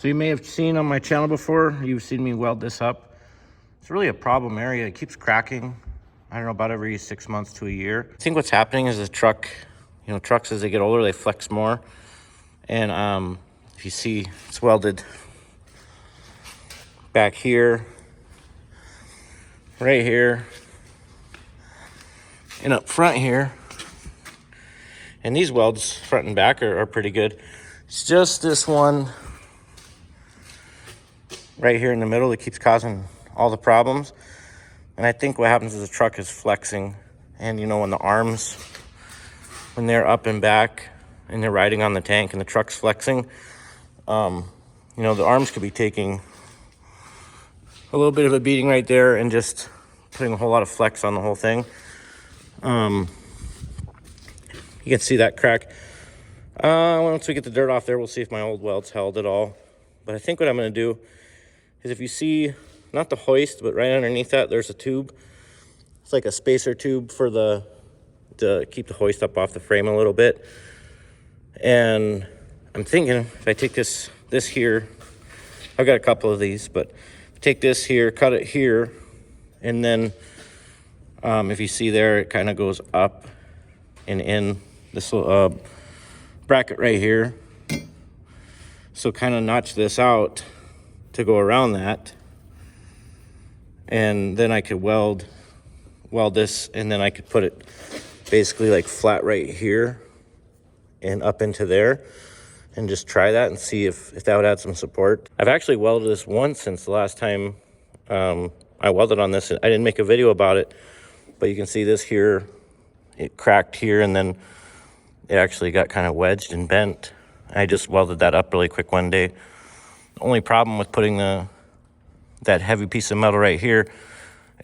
So you may have seen on my channel before, you've seen me weld this up. It's really a problem area. It keeps cracking. I don't know, about every 6 months to a year. I think what's happening is the truck, you know, trucks as they get older, they flex more. And if you see, it's welded back here, right here, and up front here. And these welds, front and back, are pretty good. It's just this one right here in the middle that keeps causing all the problems. And I think what happens is the truck is flexing. And you know, when the arms, when they're up and back and they're riding on the tank and the truck's flexing, you know, the arms could be taking a little bit of a beating right there and just putting a whole lot of flex on the whole thing. You can see that crack. Once we get the dirt off there, we'll see if my old welds held at all. But I think what I'm gonna do is, if you see, not the hoist, but right underneath that, there's a tube. It's like a spacer tube for to keep the hoist up off the frame a little bit. And I'm thinking if I take this here, I've got a couple of these, but take this here, cut it here, and then if you see there, it kind of goes up and in this little bracket right here. So kind of notch this out to go around that, and then I could weld this, and then I could put it basically like flat right here and up into there, and just try that and see if that would add some support. I've actually welded this once since the last time I welded on this. I didn't make a video about it, but you can see this here, it cracked here, and then it actually got kind of wedged and bent. I just welded that up really quick one day. The only problem with putting that heavy piece of metal right here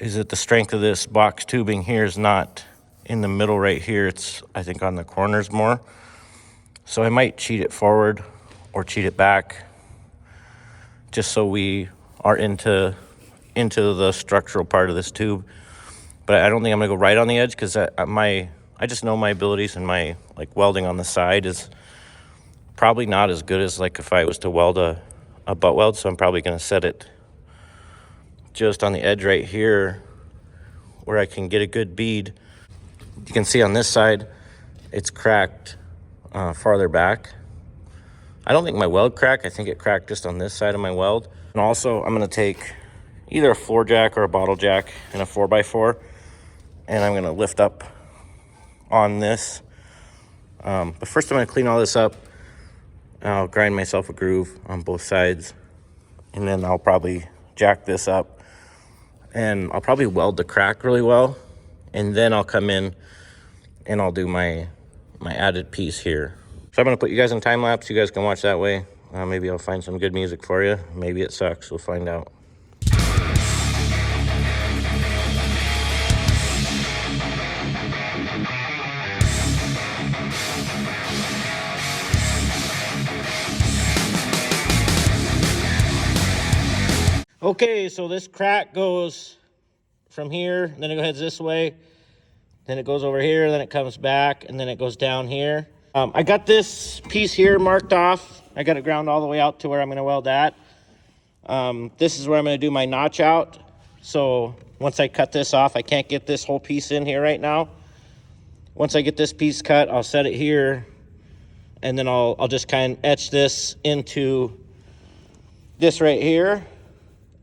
is that the strength of this box tubing here is not in the middle right here. It's, I think, on the corners more. So I might cheat it forward or cheat it back, just so we are into the structural part of this tube. But I don't think I'm gonna go right on the edge, because I just know my abilities, and my like welding on the side is probably not as good as like if I was to weld a butt weld. So I'm probably gonna set it just on the edge right here where I can get a good bead. You can see on this side, it's cracked farther back. I don't think my weld cracked. I think it cracked just on this side of my weld. And also I'm gonna take either a floor jack or a bottle jack and a 4x4, and I'm gonna lift up on this. But first I'm gonna clean all this up. I'll grind myself a groove on both sides, and then I'll probably jack this up, and I'll probably weld the crack really well, and then I'll come in and I'll do my added piece here. So I'm gonna put you guys in time lapse. You guys can watch that way. Maybe I'll find some good music for you. Maybe it sucks. We'll find out. Okay, so this crack goes from here, then it heads this way, then it goes over here, then it comes back, and then it goes down here. I got this piece here marked off. I got it ground all the way out to where I'm gonna weld that. This is where I'm gonna do my notch out. So once I cut this off, I can't get this whole piece in here right now. Once I get this piece cut, I'll set it here, and then I'll just kind of etch this into this right here.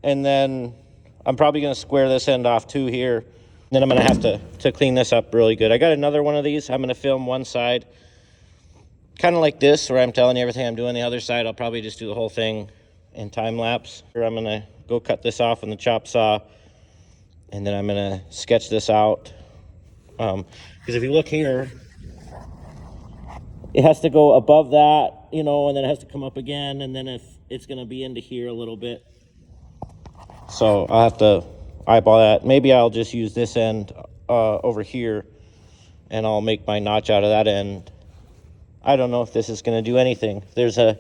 And then I'm probably gonna square this end off too here. Then I'm gonna have to clean this up really good. I got another one of these. I'm gonna film one side, kind of like this, where I'm telling you everything I'm doing. The other side, I'll probably just do the whole thing in time lapse. Here I'm gonna go cut this off on the chop saw, and then I'm gonna sketch this out. Because if you look here, it has to go above that, you know, and then it has to come up again, and then if it's gonna be into here a little bit. So I'll have to eyeball that. Maybe I'll just use this end over here, and I'll make my notch out of that end. I don't know if this is going to do anything. If there's a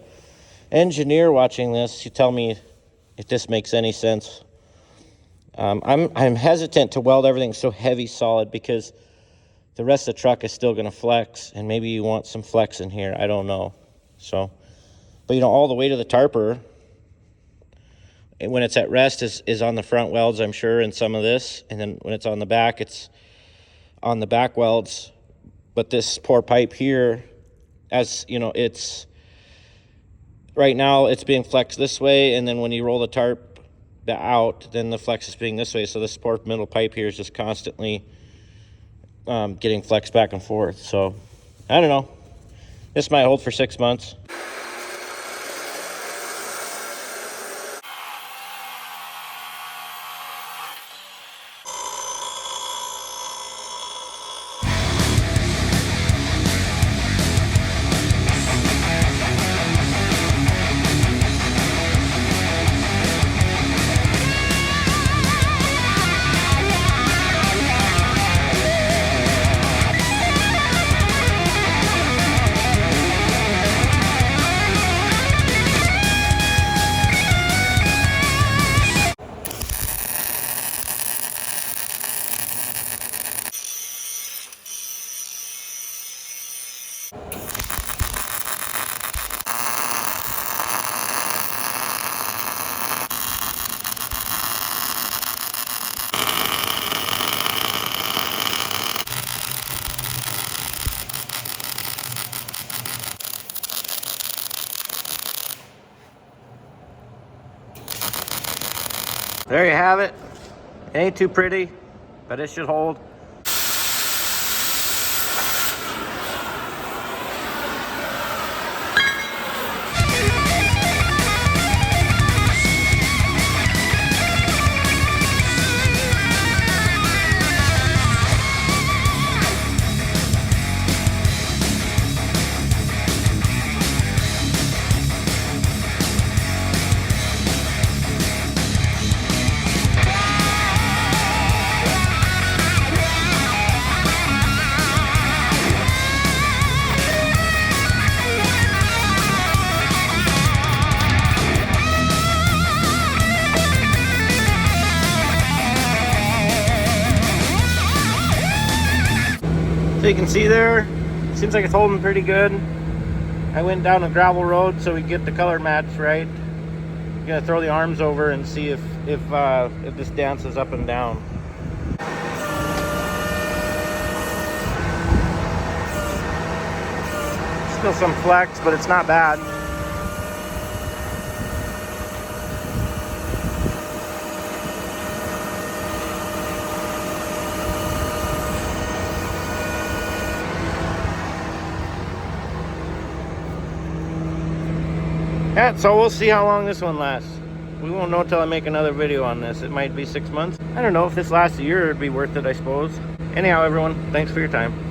engineer watching this, you tell me if this makes any sense. I'm hesitant to weld everything so heavy solid, because the rest of the truck is still going to flex, and maybe you want some flex in here. I don't know. So, but you know, all the weight of the tarper when it's at rest is on the front welds, I'm sure, and some of this. And then when it's on the back, it's on the back welds. But this poor pipe here, as you know, it's right now it's being flexed this way, and then when you roll the tarp out, then the flex is being this way. So this poor middle pipe here is just constantly getting flexed back and forth. So I don't know. This might hold for 6 months. There you have it. It ain't too pretty, but it should hold. So you can see there, seems like it's holding pretty good. I went down a gravel road so we get the color match right. I'm gonna throw the arms over and see if this dances up and down. Still some flex, but it's not bad. Yeah, so we'll see how long this one lasts. We won't know until I make another video on this. It might be 6 months. I don't know if this lasts a year, it'd be worth it, I suppose. Anyhow, everyone, thanks for your time.